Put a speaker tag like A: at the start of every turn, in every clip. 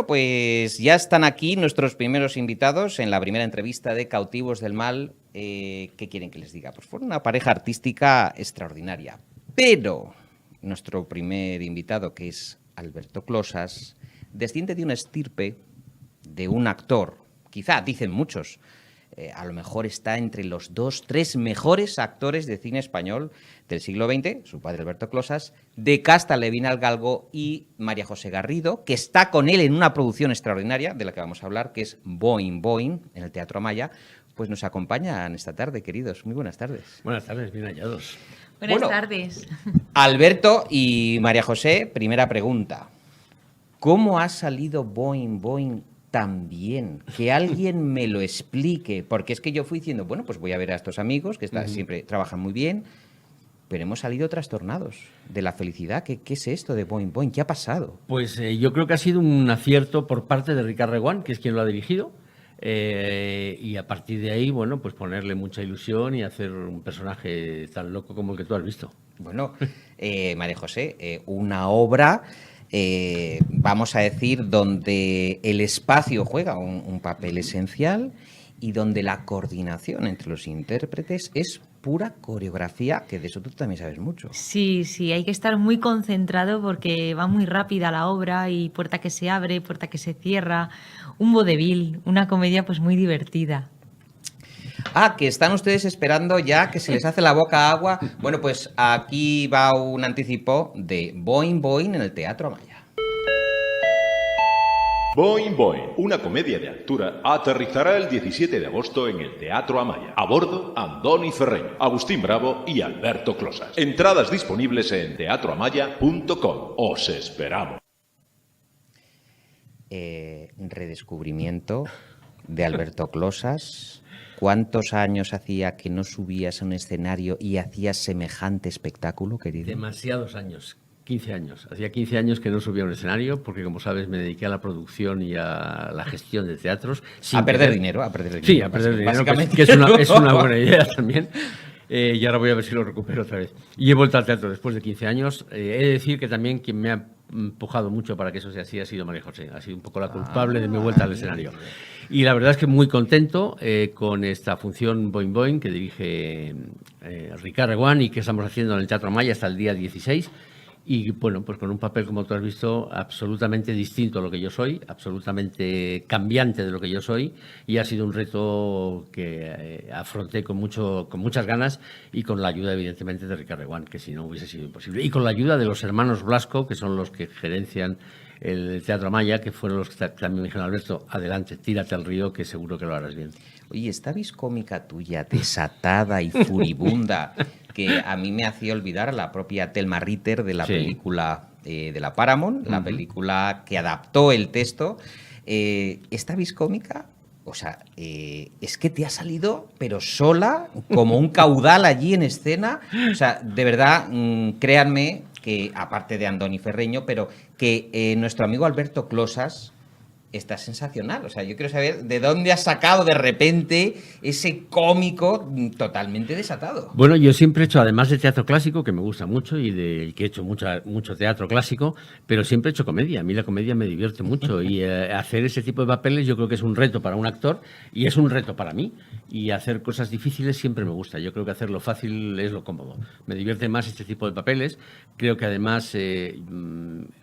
A: Bueno, pues ya están aquí nuestros primeros invitados en la primera entrevista de Cautivos del Mal. ¿Qué quieren que les diga? Pues fue una pareja artística extraordinaria. Pero nuestro primer invitado, que es Alberto Closas, desciende de una estirpe de un actor, quizá, dicen muchos, a lo mejor está entre los 2-3 mejores actores de cine español del siglo XX, su padre Alberto Closas, de casta Levín al Galgo y María José Garrido, que está con él en una producción extraordinaria de la que vamos a hablar, que es Boing Boing, en el Teatro Amaya. Pues nos acompañan esta tarde, queridos. Muy buenas tardes.
B: Buenas tardes, bien hallados.
C: Buenas tardes.
A: Alberto y María José, primera pregunta. ¿Cómo ha salido Boing Boing tan bien? Que alguien me lo explique, porque es que yo fui diciendo, bueno, pues voy a ver a estos amigos que siempre trabajan muy bien, pero hemos salido trastornados de la felicidad. ¿Qué es esto de Boing Boing? ¿Qué ha pasado?
B: Pues yo creo que ha sido un acierto por parte de Ricard Reguant, que es quien lo ha dirigido, y a partir de ahí, bueno, pues ponerle mucha ilusión y hacer un personaje tan loco como el que tú has visto.
A: Bueno, María José, una obra... vamos a decir, donde el espacio juega un papel esencial y donde la coordinación entre los intérpretes es pura coreografía, que de eso tú también sabes mucho.
C: Sí, hay que estar muy concentrado porque va muy rápida la obra y puerta que se abre, puerta que se cierra, un vodevil, una comedia pues muy divertida.
A: Ah, que están ustedes esperando ya que se les hace la boca agua. Bueno, pues aquí va un anticipo de Boing Boing en el Teatro Amaya.
D: Boing Boing, una comedia de altura, aterrizará el 17 de agosto en el Teatro Amaya. A bordo, Andoni Ferreño, Agustín Bravo y Alberto Closas. Entradas disponibles en teatroamaya.com. Os esperamos.
A: Redescubrimiento de Alberto Closas. ¿Cuántos años hacía que no subías a un escenario y hacías semejante espectáculo, querido?
B: Demasiados años, 15 años. Hacía 15 años que no subía a un escenario porque, como sabes, me dediqué a la producción y a la gestión de teatros.
A: A perder dinero.
B: Sí, a perder dinero, que es una buena idea también. Y ahora voy a ver si lo recupero otra vez. Y he vuelto al teatro después de 15 años. He de decir que también quien me ha empujado mucho para que eso sea así ha sido María José. Ha sido un poco la culpable de mi vuelta al escenario. Y la verdad es que muy contento con esta función Boing Boing que dirige Ricard Reguant y que estamos haciendo en el Teatro Amaya hasta el día 16. Y bueno, pues con un papel, como tú has visto, absolutamente distinto a lo que yo soy, absolutamente cambiante de lo que yo soy, y ha sido un reto que afronté con muchas ganas y con la ayuda, evidentemente, de Ricard Reguant, que si no hubiese sido imposible. Y con la ayuda de los hermanos Blasco, que son los que gerencian el Teatro Amaya, que fueron los que también me dijeron, Alberto, adelante, tírate al río, que seguro que lo harás bien.
A: Oye, esta viscómica tuya, desatada y furibunda, que a mí me hacía olvidar a la propia Thelma Ritter de la película de la Paramount, la película que adaptó el texto. Esta viscómica, o sea, es que te ha salido, pero sola, como un caudal allí en escena. O sea, de verdad, créanme que, aparte de Andoni Ferreño, pero que nuestro amigo Alberto Closas está sensacional. O sea, yo quiero saber de dónde has sacado de repente ese cómico totalmente desatado.
B: Bueno, yo siempre he hecho, además de teatro clásico, que me gusta mucho y que he hecho mucho teatro clásico, pero siempre he hecho comedia. A mí la comedia me divierte mucho y hacer ese tipo de papeles yo creo que es un reto para un actor y es un reto para mí. Y hacer cosas difíciles siempre me gusta. Yo creo que hacerlo fácil es lo cómodo. Me divierte más este tipo de papeles. Creo que además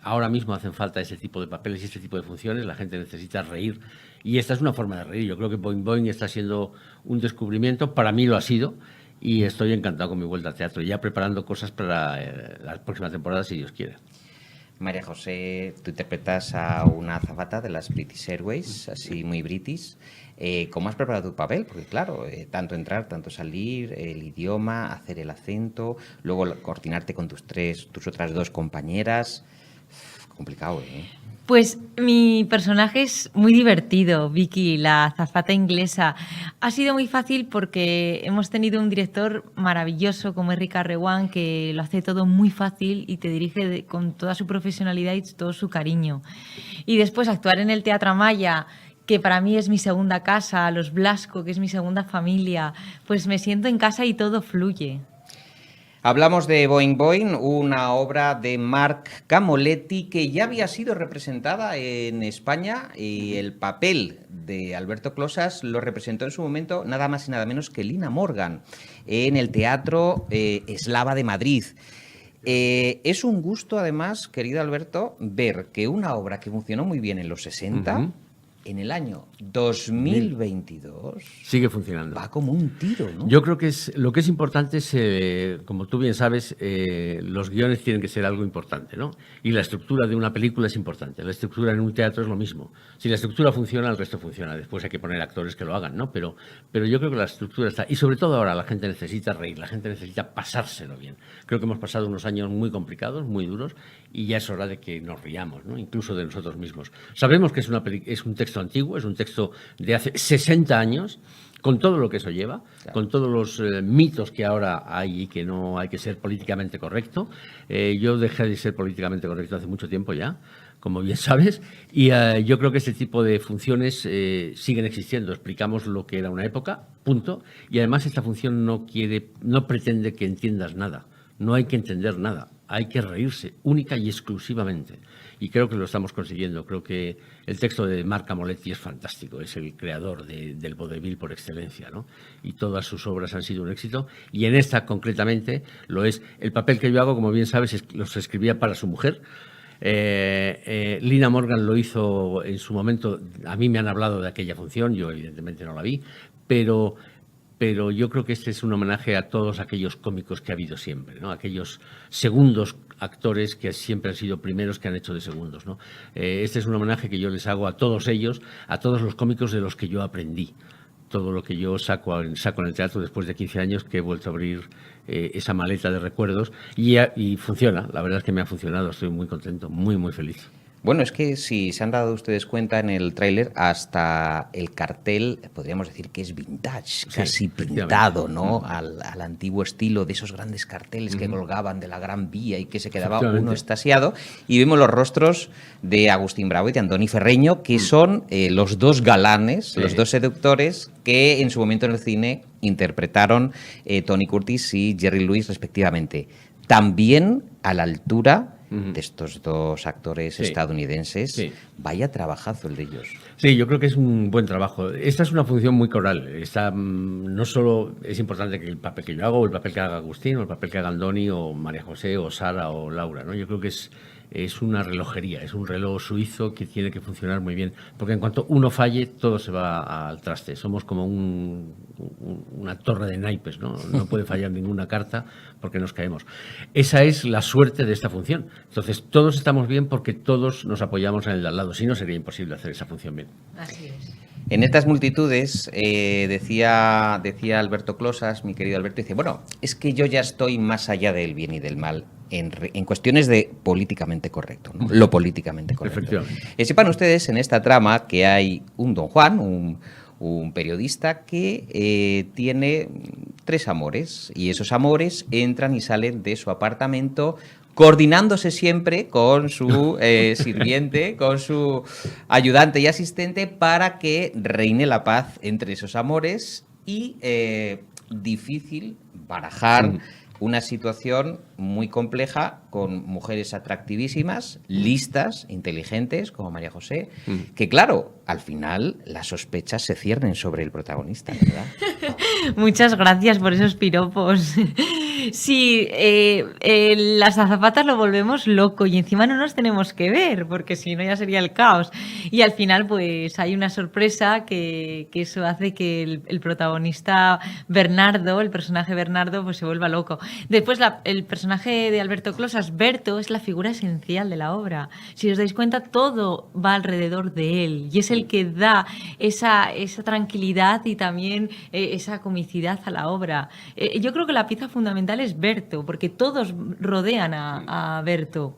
B: ahora mismo hacen falta ese tipo de papeles y este tipo de funciones. La gente necesita reír y esta es una forma de reír. Yo creo que Boing Boing está siendo un descubrimiento, para mí lo ha sido, y estoy encantado con mi vuelta al teatro, ya preparando cosas para la próxima temporada, si Dios quiere.
A: María José, tú interpretas a una azafata de las British Airways, así muy british. ¿Cómo has preparado tu papel? Porque claro, tanto entrar, tanto salir, el idioma, hacer el acento, luego coordinarte con tus otras dos compañeras. Complicado, ¿eh?
C: Pues mi personaje es muy divertido, Vicky, la azafata inglesa. Ha sido muy fácil porque hemos tenido un director maravilloso como es Ricard Reguant, que lo hace todo muy fácil y te dirige con toda su profesionalidad y todo su cariño. Y después actuar en el Teatro Amaya, que para mí es mi segunda casa, los Blasco, que es mi segunda familia, pues me siento en casa y todo fluye.
A: Hablamos de Boing Boing, una obra de Marc Camoletti que ya había sido representada en España y el papel de Alberto Closas lo representó en su momento nada más y nada menos que Lina Morgan en el Teatro Eslava de Madrid. Es un gusto, además, querido Alberto, ver que una obra que funcionó muy bien en los 60, en el año 2022...
B: sigue funcionando.
A: Va como un tiro, ¿no?
B: Yo creo que lo que es importante es, como tú bien sabes, los guiones tienen que ser algo importante, ¿no? Y la estructura de una película es importante. La estructura en un teatro es lo mismo. Si la estructura funciona, el resto funciona. Después hay que poner actores que lo hagan, ¿no? Pero yo creo que la estructura está... Y sobre todo ahora la gente necesita reír, la gente necesita pasárselo bien. Creo que hemos pasado unos años muy complicados, muy duros, y ya es hora de que nos riamos, ¿no? Incluso de nosotros mismos. Sabemos que es un texto antiguo, es un texto de hace 60 años, con todo lo que eso lleva, claro, con todos los mitos que ahora hay y que no hay que ser políticamente correcto. Yo dejé de ser políticamente correcto hace mucho tiempo ya, como bien sabes, y yo creo que este tipo de funciones siguen existiendo. Explicamos lo que era una época, punto, y además esta función no pretende que entiendas nada, no hay que entender nada, hay que reírse única y exclusivamente. Y creo que lo estamos consiguiendo. Creo que el texto de Marc Camoletti es fantástico. Es el creador del vodevil por excelencia, ¿no? Y todas sus obras han sido un éxito. Y en esta, concretamente, lo es. El papel que yo hago, como bien sabes, los escribía para su mujer. Lina Morgan lo hizo en su momento. A mí me han hablado de aquella función. Yo, evidentemente, no la vi. Pero yo creo que este es un homenaje a todos aquellos cómicos que ha habido siempre, ¿no? Aquellos segundos actores que siempre han sido primeros, que han hecho de segundos, ¿no? Este es un homenaje que yo les hago a todos ellos, a todos los cómicos de los que yo aprendí. Todo lo que yo saco en el teatro después de 15 años que he vuelto a abrir esa maleta de recuerdos y funciona. La verdad es que me ha funcionado, estoy muy contento, muy, muy feliz.
A: Bueno, es que si se han dado ustedes cuenta en el tráiler, hasta el cartel, podríamos decir que es vintage, casi pintado, ¿no? Al antiguo estilo de esos grandes carteles que colgaban de la Gran Vía y que se quedaba uno extasiado. Y vemos los rostros de Agustín Bravo y de Andoni Ferreño, que son los dos galanes, los dos seductores que en su momento en el cine interpretaron Tony Curtis y Jerry Lewis respectivamente. También a la altura de estos dos actores estadounidenses. Sí. Vaya trabajazo el de ellos.
B: Sí, yo creo que es un buen trabajo. Esta es una función muy coral. No solo es importante que el papel que yo hago, o el papel que haga Agustín, o el papel que haga Andoni, o María José, o Sara, o Laura, ¿no? Yo creo que es una relojería, es un reloj suizo que tiene que funcionar muy bien, porque en cuanto uno falle, todo se va al traste. Somos como una torre de naipes, ¿no? No puede fallar ninguna carta porque nos caemos. Esa es la suerte de esta función. Entonces, todos estamos bien porque todos nos apoyamos en el de al lado, si no sería imposible hacer esa función bien.
C: Así es.
A: En estas multitudes, decía Alberto Closas, mi querido Alberto, dice, bueno, es que yo ya estoy más allá del bien y del mal en cuestiones de políticamente correcto, ¿no? Lo políticamente correcto.
B: Efectivamente.
A: Sepan ustedes en esta trama que hay un don Juan, un periodista que tiene 3 amores y esos amores entran y salen de su apartamento coordinándose siempre con su sirviente, con su ayudante y asistente para que reine la paz entre esos amores y difícil barajar una situación muy compleja con mujeres atractivísimas, listas, inteligentes, como María José, que claro, al final las sospechas se ciernen sobre el protagonista, ¿verdad?
C: Muchas gracias por esos piropos. Sí, las azafatas lo volvemos loco y encima no nos tenemos que ver porque si no ya sería el caos. Y al final pues hay una sorpresa que eso hace que el protagonista Bernardo, el personaje Bernardo, pues se vuelva loco. Después el personaje de Alberto Closas, Berto, es la figura esencial de la obra. Si os dais cuenta, todo va alrededor de él y es el que da esa tranquilidad y también esa comicidad a la obra. Yo creo que la pieza fundamental es Berto, porque todos rodean a Berto.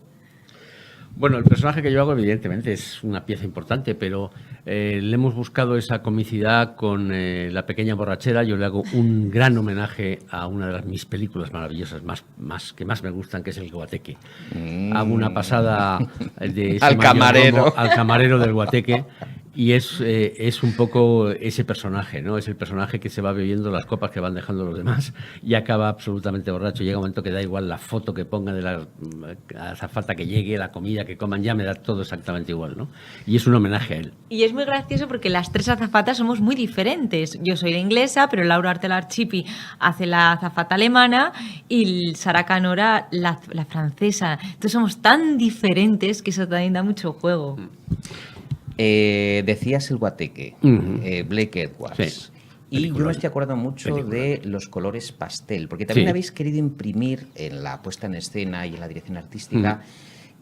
B: Bueno, el personaje que yo hago evidentemente es una pieza importante, pero le hemos buscado esa comicidad con La pequeña borrachera. Yo le hago un gran homenaje a una de mis películas maravillosas que más me gustan, que es El Guateque. Hago una pasada de ese
A: al camarero
B: del Guateque Y es un poco ese personaje, ¿no? Es el personaje que se va bebiendo las copas que van dejando los demás y acaba absolutamente borracho. Llega un momento que da igual la foto que ponga de la azafata que llegue, la comida que coman, ya me da todo exactamente igual, ¿no? Y es un homenaje a él.
C: Y es muy gracioso porque las tres azafatas somos muy diferentes. Yo soy la inglesa, pero Laura Artelar-Chipi hace la azafata alemana y Sara Canora la francesa. Entonces somos tan diferentes que eso también da mucho juego.
A: Decías el guateque, Blake Edwards.
B: Sí.
A: Y yo me estoy acordando mucho de los colores pastel, porque también habéis querido imprimir en la puesta en escena y en la dirección artística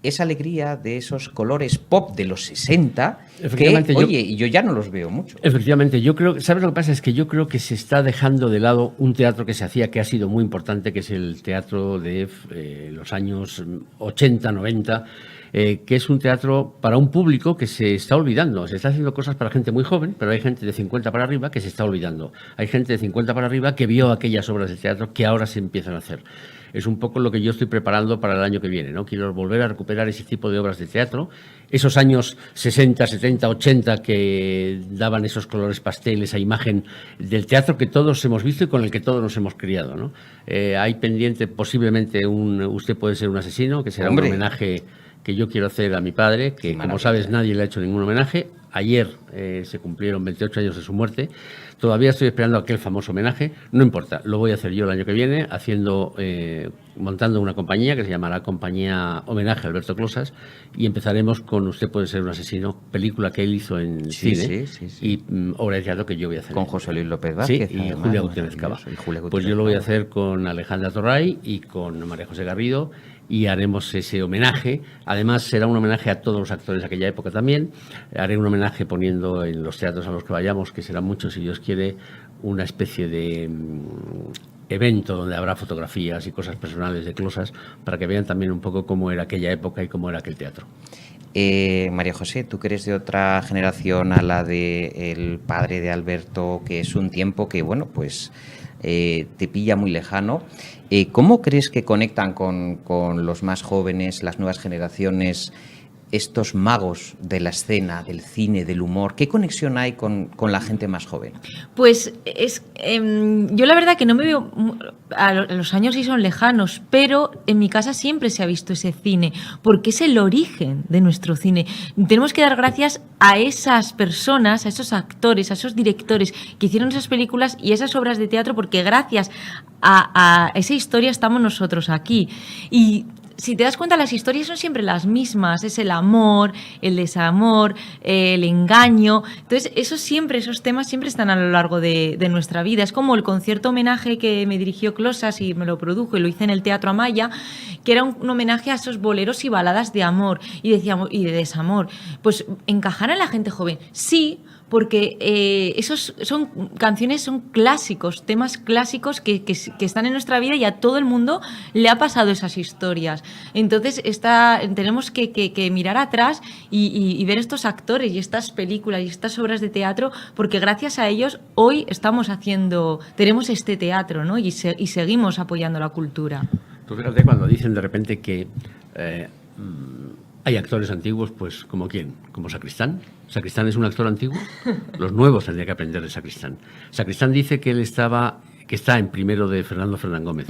A: esa alegría de esos colores pop de los 60 que, oye, y yo ya no los veo mucho.
B: Efectivamente, yo creo, ¿sabes lo que pasa? Es que yo creo que se está dejando de lado un teatro que se hacía, que ha sido muy importante, que es el teatro de los años 80, 90, que es un teatro para un público que se está olvidando. Se está haciendo cosas para gente muy joven, pero hay gente de 50 para arriba que se está olvidando. Hay gente de 50 para arriba que vio aquellas obras de teatro que ahora se empiezan a hacer. Es un poco lo que yo estoy preparando para el año que viene, ¿no? Quiero volver a recuperar ese tipo de obras de teatro, esos años 60, 70, 80 que daban esos colores pastel, esa imagen del teatro que todos hemos visto y con el que todos nos hemos criado, ¿no? Hay pendiente posiblemente Usted puede ser un asesino, que será un homenaje que yo quiero hacer a mi padre, que como sabes nadie le ha hecho ningún homenaje. Ayer se cumplieron 28 años de su muerte. Todavía estoy esperando aquel famoso homenaje. No importa, lo voy a hacer yo el año que viene, montando una compañía que se llamará Compañía Homenaje a Alberto Closas, y empezaremos con Usted puede ser un asesino, película que él hizo en cine y obra de teatro que yo voy a hacer.
A: Con José Luis López Vázquez.
B: Sí, y Julia Gutiérrez Cava. Pues yo lo voy a hacer con Alejandra Torray y con María José Garrido, y haremos ese homenaje. Además será un homenaje a todos los actores de aquella época también. Haré un homenaje poniendo en los teatros a los que vayamos, que serán muchos si Dios quiere, una especie de evento donde habrá fotografías y cosas personales de Closas para que vean también un poco cómo era aquella época y cómo era aquel teatro.
A: María José, tú que eres de otra generación a la del padre de Alberto, que es un tiempo que, bueno, pues te pilla muy lejano. ¿Cómo crees que conectan con los más jóvenes, las nuevas generaciones, estos magos de la escena, del cine, del humor? ¿Qué conexión hay con la gente más joven?
C: Pues yo la verdad que no me veo, los años sí son lejanos, pero en mi casa siempre se ha visto ese cine, porque es el origen de nuestro cine. Tenemos que dar gracias a esas personas, a esos actores, a esos directores que hicieron esas películas y esas obras de teatro, porque gracias a esa historia estamos nosotros aquí. Y si te das cuenta, las historias son siempre las mismas. Es el amor, el desamor, el engaño. Entonces, esos temas siempre están a lo largo de nuestra vida. Es como el concierto homenaje que me dirigió Closas y me lo produjo y lo hice en el Teatro Amaya, que era un homenaje a esos boleros y baladas de amor y de desamor. Pues, ¿encajar en la gente joven? Sí, porque esos son canciones, son clásicos, temas clásicos que están en nuestra vida y a todo el mundo le ha pasado esas historias. Entonces tenemos que mirar atrás y ver estos actores y estas películas y estas obras de teatro, porque gracias a ellos hoy tenemos este teatro, ¿no? Y seguimos apoyando la cultura.
B: Tú fíjate cuando dicen de repente que hay actores antiguos, pues ¿como quién? ¿Como Sacristán? ¿Sacristán es un actor antiguo? Los nuevos tendrían que aprender de Sacristán. Sacristán dice que está en primero de Fernando Fernán Gómez.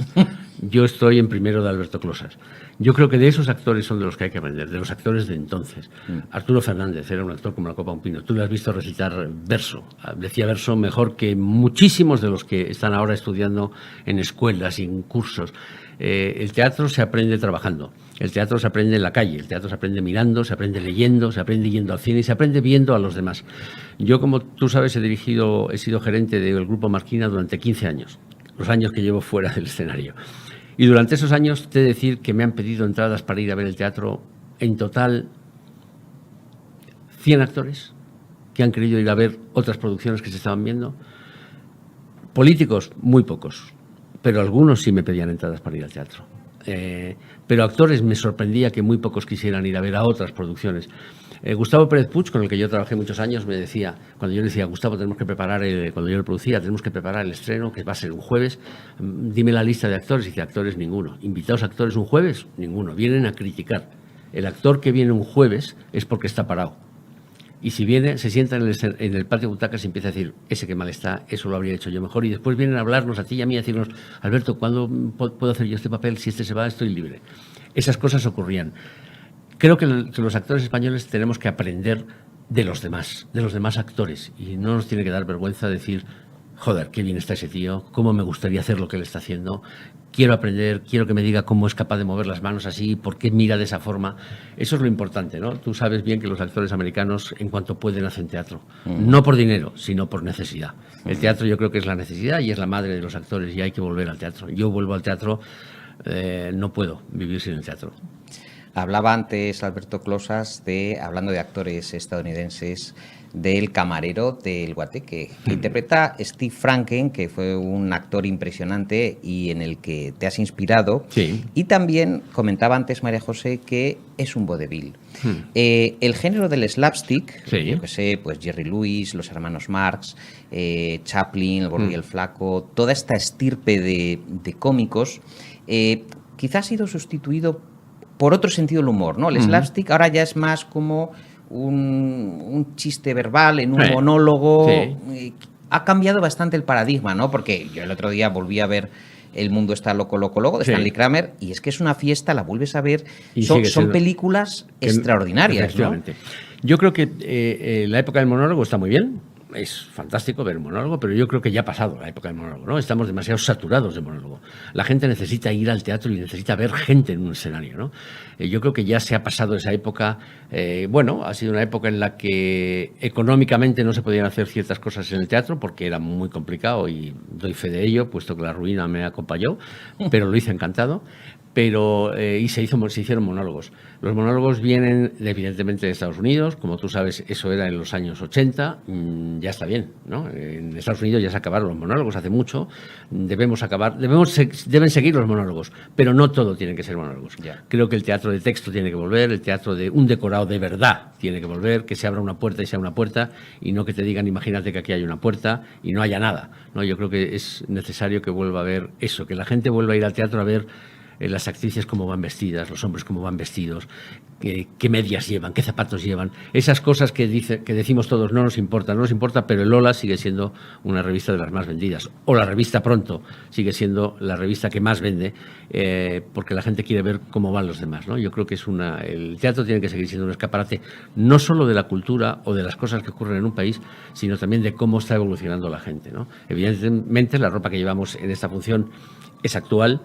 B: Yo estoy en primero de Alberto Closas. Yo creo que de esos actores son de los que hay que aprender, de los actores de entonces. Arturo Fernández era un actor como la copa de un pino. Tú le has visto recitar verso. Decía verso mejor que muchísimos de los que están ahora estudiando en escuelas y en cursos. El teatro se aprende trabajando, el teatro se aprende en la calle, el teatro se aprende mirando, se aprende leyendo, se aprende yendo al cine y se aprende viendo a los demás. Yo, como tú sabes, he sido gerente del Grupo Marquina durante 15 años, los años que llevo fuera del escenario. Y durante esos años, te he de decir que me han pedido entradas para ir a ver el teatro, en total 100 actores que han querido ir a ver otras producciones que se estaban viendo. Políticos, muy pocos. Pero algunos sí me pedían entradas para ir al teatro. Pero actores me sorprendía que muy pocos quisieran ir a ver a otras producciones. Gustavo Pérez Puig, con el que yo trabajé muchos años, me decía, cuando yo le decía, Gustavo, tenemos que preparar, cuando yo lo producía, tenemos que preparar el estreno, que va a ser un jueves, dime la lista de actores. Y dice, actores ninguno. ¿Invitados actores un jueves? Ninguno. Vienen a criticar. El actor que viene un jueves es porque está parado. Y si viene, se sienta en el patio de butacas y empieza a decir, ese que mal está, eso lo habría hecho yo mejor. Y después vienen a hablarnos a ti y a mí, a decirnos, Alberto, ¿cuándo puedo hacer yo este papel? Si este se va, estoy libre. Esas cosas ocurrían. Creo que los actores españoles tenemos que aprender de los demás actores. Y no nos tiene que dar vergüenza decir, joder, qué bien está ese tío, cómo me gustaría hacer lo que él está haciendo. Quiero aprender, quiero que me diga cómo es capaz de mover las manos así, por qué mira de esa forma. Eso es lo importante, ¿no? Tú sabes bien que los actores americanos, en cuanto pueden, hacen teatro. No por dinero, sino por necesidad. El teatro yo creo que es la necesidad y es la madre de los actores y hay que volver al teatro. Yo vuelvo al teatro, no puedo vivir sin el teatro.
A: Hablaba antes Alberto Closas, hablando de actores estadounidenses, del camarero del Guateque, que interpreta Steve Franken, que fue un actor impresionante y en el que te has inspirado.
B: Sí.
A: Y también comentaba antes María José que es un vodevil. El género del slapstick,
B: Sí.
A: yo que sé, pues Jerry Lewis, los hermanos Marx, Chaplin, el Gordo y el Flaco, toda esta estirpe de cómicos, quizás ha sido sustituido por otro sentido del humor, ¿no? El slapstick ahora ya es más como un chiste verbal en un monólogo.
B: Sí.
A: Ha cambiado bastante el paradigma, ¿no? Porque yo el otro día volví a ver El mundo está loco, loco, loco, de Stanley Kramer, y es que es una fiesta, la vuelves a ver. Son películas extraordinarias, ¿no?
B: Yo creo que la época del monólogo está muy bien. Es fantástico ver monólogo, pero yo creo que ya ha pasado la época del monólogo, ¿no? Estamos demasiado saturados de monólogo. La gente necesita ir al teatro y necesita ver gente en un escenario, ¿no? Yo creo que ya se ha pasado esa época. Ha sido una época en la que económicamente no se podían hacer ciertas cosas en el teatro porque era muy complicado y doy fe de ello, puesto que la ruina me acompañó, pero lo hice encantado. Y se hicieron monólogos. Los monólogos vienen evidentemente de Estados Unidos, como tú sabes, eso era en los años 80, ya está bien, ¿no? En Estados Unidos ya se acabaron los monólogos hace mucho, deben seguir los monólogos, pero no todo tiene que ser monólogos.
A: Yeah.
B: Creo que el teatro de texto tiene que volver, el teatro de un decorado de verdad tiene que volver, que se abra una puerta y sea una puerta, y no que te digan, imagínate que aquí hay una puerta y no haya nada, ¿no? Yo creo que es necesario que vuelva a haber eso, que la gente vuelva a ir al teatro a ver las actrices cómo van vestidas, los hombres cómo van vestidos, qué medias llevan, qué zapatos llevan. Esas cosas que decimos todos no nos importa, pero el Lola sigue siendo una revista de las más vendidas. O la revista Pronto sigue siendo la revista que más vende, porque la gente quiere ver cómo van los demás, ¿no? Yo creo que el teatro tiene que seguir siendo un escaparate no solo de la cultura o de las cosas que ocurren en un país, sino también de cómo está evolucionando la gente, ¿no? Evidentemente la ropa que llevamos en esta función es actual,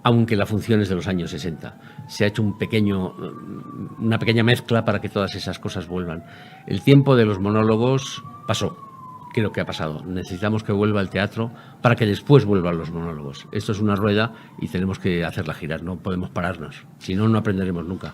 B: aunque la función es de los años 60. Se ha hecho una pequeña mezcla para que todas esas cosas vuelvan. El tiempo de los monólogos pasó, creo que ha pasado. Necesitamos que vuelva el teatro para que después vuelvan los monólogos. Esto es una rueda y tenemos que hacerla girar, no podemos pararnos, si no, no aprenderemos nunca.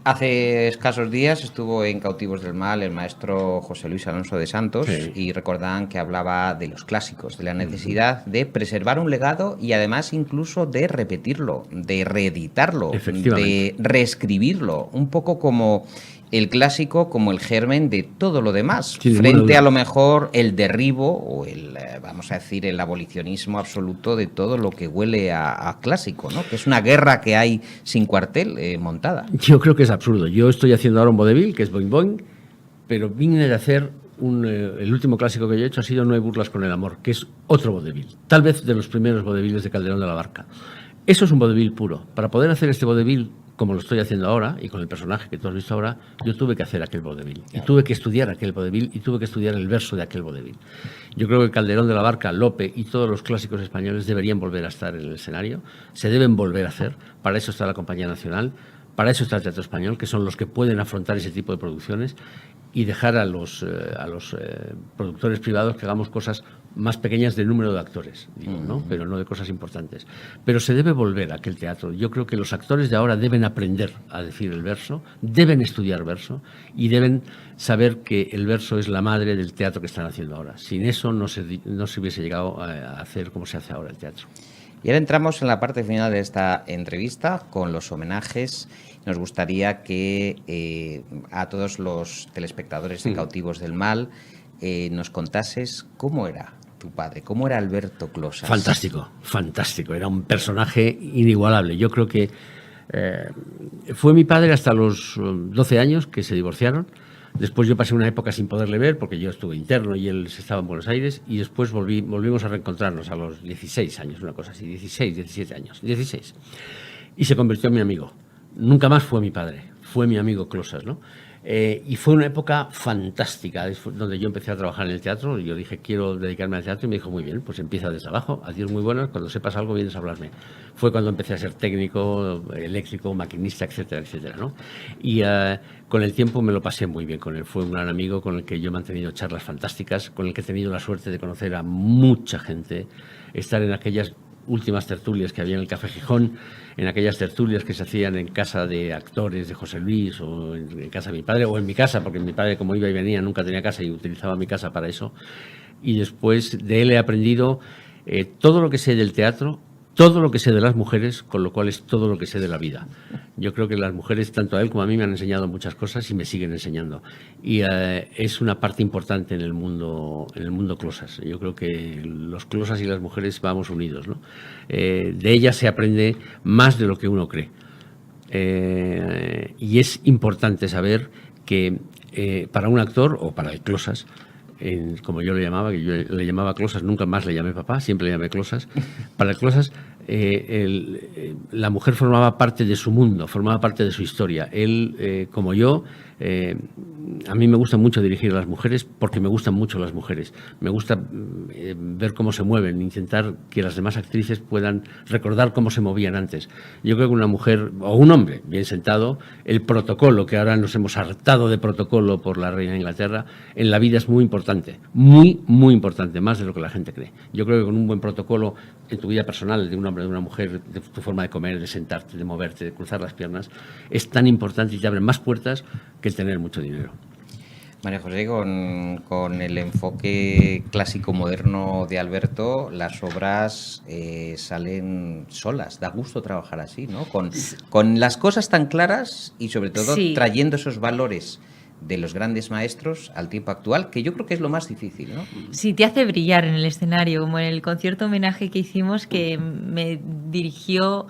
A: Hace escasos días estuvo en Cautivos del Mal el maestro José Luis Alonso de Santos y recordaban que hablaba de los clásicos, de la necesidad de preservar un legado y además incluso de repetirlo, de reeditarlo, de reescribirlo, un poco como el clásico, como el germen de todo lo demás, frente a lo mejor el derribo o vamos a decir, el abolicionismo absoluto de todo lo que huele a clásico, ¿no? Que es una guerra que hay sin cuartel montada.
B: Yo creo que es absurdo. Yo estoy haciendo ahora un vodevil, que es Boing Boing, pero vine de hacer el último clásico que yo he hecho ha sido No hay burlas con el amor, que es otro vodevil, tal vez de los primeros vodeviles de Calderón de la Barca. Eso es un vodevil puro. Para poder hacer este vodevil como lo estoy haciendo ahora, y con el personaje que tú has visto ahora, yo tuve que hacer aquel vodevil. Y tuve que estudiar aquel vodevil, y tuve que estudiar el verso de aquel vodevil. Yo creo que Calderón de la Barca, Lope y todos los clásicos españoles deberían volver a estar en el escenario, se deben volver a hacer. Para eso está la Compañía Nacional, para eso está el Teatro Español, que son los que pueden afrontar ese tipo de producciones, y dejar a los productores privados que hagamos cosas más pequeñas de número de actores, digo, ¿no? Pero no de cosas importantes. Pero se debe volver a aquel teatro. Yo creo que los actores de ahora deben aprender a decir el verso, deben estudiar verso y deben saber que el verso es la madre del teatro que están haciendo ahora. Sin eso no se hubiese llegado a hacer como se hace ahora el teatro.
A: Y ahora entramos en la parte final de esta entrevista con los homenajes. Nos gustaría que a todos los telespectadores de Cautivos del Mal nos contases cómo era tu padre, cómo era Alberto Closas.
B: Fantástico, fantástico. Era un personaje inigualable. Yo creo que fue mi padre hasta los 12 años que se divorciaron. Después yo pasé una época sin poderle ver porque yo estuve interno y él estaba en Buenos Aires, y después volvimos a reencontrarnos a los 16 años, una cosa así, 16, 17 años, 16. Y se convirtió en mi amigo. Nunca más fue mi padre, fue mi amigo Closas, ¿no? Y fue una época fantástica, donde yo empecé a trabajar en el teatro. Yo dije, quiero dedicarme al teatro, y me dijo, muy bien, pues empieza desde abajo, adiós, muy buenas, cuando sepas algo vienes a hablarme. Fue cuando empecé a ser técnico, eléctrico, maquinista, etcétera, etcétera, ¿no? Y con el tiempo me lo pasé muy bien con él. Fue un gran amigo con el que yo he mantenido charlas fantásticas, con el que he tenido la suerte de conocer a mucha gente, estar en aquellas últimas tertulias que había en el Café Gijón, en aquellas tertulias que se hacían en casa de actores de José Luis, o en casa de mi padre, o en mi casa, porque mi padre, como iba y venía, nunca tenía casa y utilizaba mi casa para eso. Y después de él he aprendido todo lo que sé del teatro, todo lo que sé de las mujeres, con lo cual es todo lo que sé de la vida. Yo creo que las mujeres, tanto a él como a mí, me han enseñado muchas cosas y me siguen enseñando. Y es una parte importante en el mundo Closas. Yo creo que los Closas y las mujeres vamos unidos, ¿no? De ellas se aprende más de lo que uno cree. Y es importante saber que para un actor, o para el Closas, como yo le llamaba, que yo le llamaba Closas, nunca más le llamé papá, siempre le llamé Closas. Para el Closas, la mujer formaba parte de su mundo, formaba parte de su historia. Él, como yo, a mí me gusta mucho dirigir a las mujeres porque me gustan mucho las mujeres. Me gusta ver cómo se mueven, intentar que las demás actrices puedan recordar cómo se movían antes. Yo creo que una mujer o un hombre bien sentado, el protocolo, que ahora nos hemos hartado de protocolo por la reina de Inglaterra, en la vida es muy importante, muy, muy importante, más de lo que la gente cree. Yo creo que con un buen protocolo en tu vida personal, de un hombre, de una mujer, de tu forma de comer, de sentarte, de moverte, de cruzar las piernas, es tan importante y te abre más puertas que el tener mucho dinero.
A: María José, con el enfoque clásico-moderno de Alberto, las obras salen solas. Da gusto trabajar así, ¿no? Con las cosas tan claras y, sobre todo, sí, trayendo esos valores de los grandes maestros al tiempo actual, que yo creo que es lo más difícil, ¿no?
C: Sí, te hace brillar en el escenario, como en el concierto homenaje que hicimos, que me dirigió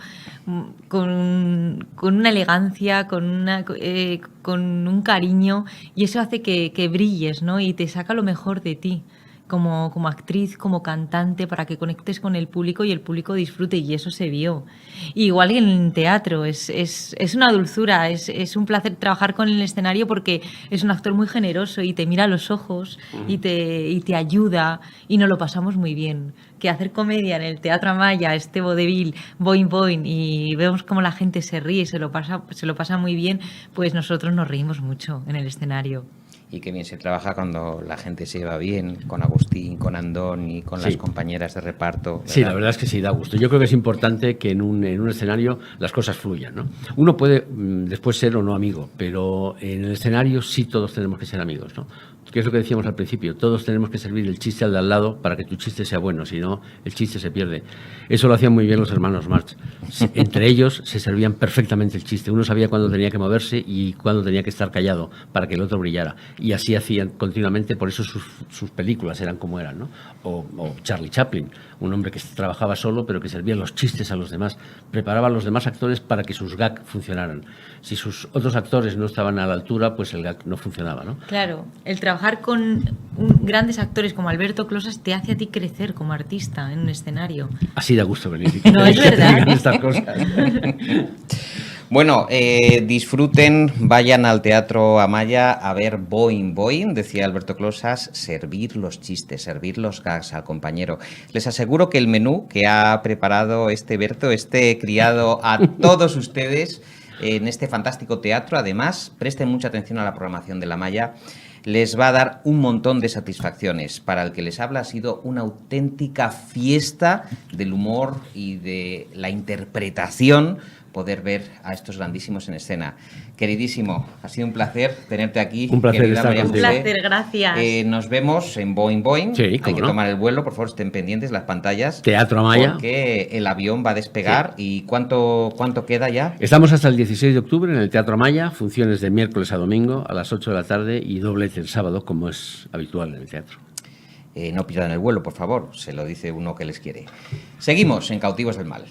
C: con una elegancia, con un cariño, y eso hace que brilles, ¿no? Y te saca lo mejor de ti. Como actriz, como cantante, para que conectes con el público y el público disfrute, y eso se vio. Igual que en el teatro, es una dulzura, es un placer trabajar con el escenario porque es un actor muy generoso y te mira a los ojos y te ayuda, y nos lo pasamos muy bien. Que hacer comedia en el Teatro Amaya, este vodevil, boing boing, y vemos cómo la gente se ríe y se lo pasa muy bien, pues nosotros nos reímos mucho en el escenario.
A: Y qué bien se trabaja cuando la gente se lleva bien, con Agustín, con Andón y con las compañeras de reparto, ¿verdad?
B: Sí, la verdad es que sí, da gusto. Yo creo que es importante que en un escenario las cosas fluyan, ¿no? Uno puede después ser o no amigo, pero en el escenario sí todos tenemos que ser amigos, ¿no? Que es lo que decíamos al principio, todos tenemos que servir el chiste al de al lado para que tu chiste sea bueno, si no, el chiste se pierde. Eso lo hacían muy bien los hermanos Marx. Entre ellos se servían perfectamente el chiste. Uno sabía cuándo tenía que moverse y cuándo tenía que estar callado para que el otro brillara. Y así hacían continuamente, por eso sus películas eran como eran, ¿no? O Charlie Chaplin, un hombre que trabajaba solo pero que servía los chistes a los demás, preparaba a los demás actores para que sus gags funcionaran. Si sus otros actores no estaban a la altura, pues el gag no funcionaba, ¿no?
C: Claro, el trabajar con grandes actores como Alberto Closas te hace a ti crecer como artista en un escenario.
B: Así da gusto venir.
C: No, es verdad.
B: Estas cosas.
A: Bueno, disfruten, vayan al Teatro Amaya a ver Boing Boing, decía Alberto Closas, servir los chistes, servir los gags al compañero. Les aseguro que el menú que ha preparado Berto, criado a todos ustedes en este fantástico teatro, además, presten mucha atención a la programación de la Amaya, les va a dar un montón de satisfacciones. Para el que les habla ha sido una auténtica fiesta del humor y de la interpretación poder ver a estos grandísimos en escena. Queridísimo, ha sido un placer tenerte aquí.
B: Un placer estar
C: contigo. Un placer, gracias.
A: Nos vemos en Boing Boing.
B: Sí,
A: hay que tomar el vuelo, por favor, estén pendientes las pantallas.
B: Teatro Amaya.
A: Porque el avión va a despegar. Sí. ¿Y cuánto queda ya?
B: Estamos hasta el 16 de octubre en el Teatro Amaya, funciones de miércoles a domingo a las 8 de la tarde y doblete el sábado, como es habitual en el teatro.
A: No pierdan el vuelo, por favor, se lo dice uno que les quiere. Seguimos en Cautivos del Mal.